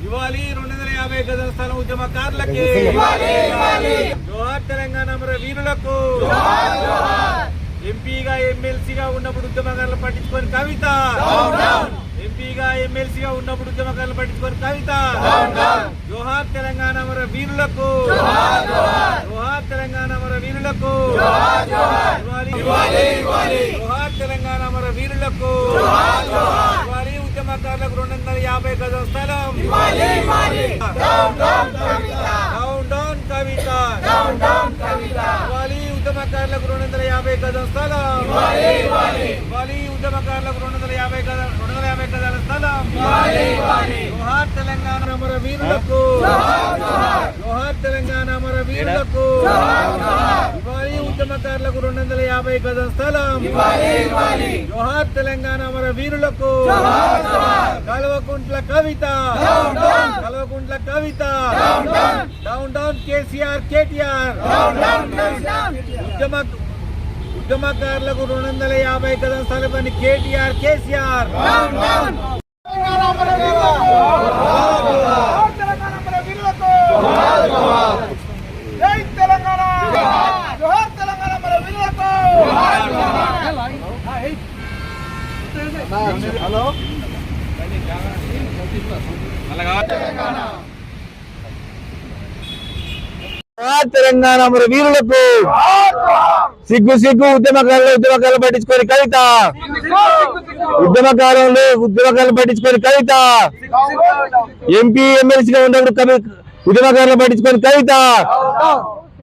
ఇవ్వాలి 250 గజాల స్థలం ఉద్యమకారులకి. జోహార్ తెలంగాణ మన వీరులకు. ఎంపీగా ఎమ్మెల్సీగా ఉన్నప్పుడు ఉద్యమకారులు పట్టించుకొని కవిత. ఎంపీగా ఎమ్మెల్సీగా ఉన్నప్పుడు ఉద్యమకారులు పట్టించుకొని కవిత. జోహార్ తెలంగాణ మన వీరులకు. జోహార్ తెలంగాణ మన వీరులకు. జోహార్ తెలంగాణ మన వీరులకు. ఇవ్వాలి ఉద్యమకారులకు 250 గజాల స్థలం. డౌన్ డౌన్ కవిత. ఇవ్వాలి ఉద్యమకారులకు 250 గజాల స్థలం. ఇవ్వాలి ఉద్యమకారులకు 250 గజాల స్థలం. జోహార్ తెలంగాణ మన వీరులకు. జోహార్ తెలంగాణ మన వీరులకు. ఇవ్వాలి ఉద్యమకారులకు 250 గజాల స్థలం. జోహార్ తెలంగాణ మన వీరులకు. కల్వకుంట్ల కవిత. కల్వకుంట్ల కవిత. Down down KCR KTR. ఉద్యమకారులకు 250 గజాల స్థలం కేటీఆర్ కేసీఆర్. హలో తెలంగాణ మన వీరులకు. సిగ్గు సిగ్గు ఉద్యమకారులు పట్టించుకొని కవిత. ఉద్యమకారులు పట్టించుకొని కవిత. ఎంపీ ఎమ్మెల్సీగా ఉన్నప్పుడు ఉద్యమకారులు పట్టించుకొని కవిత.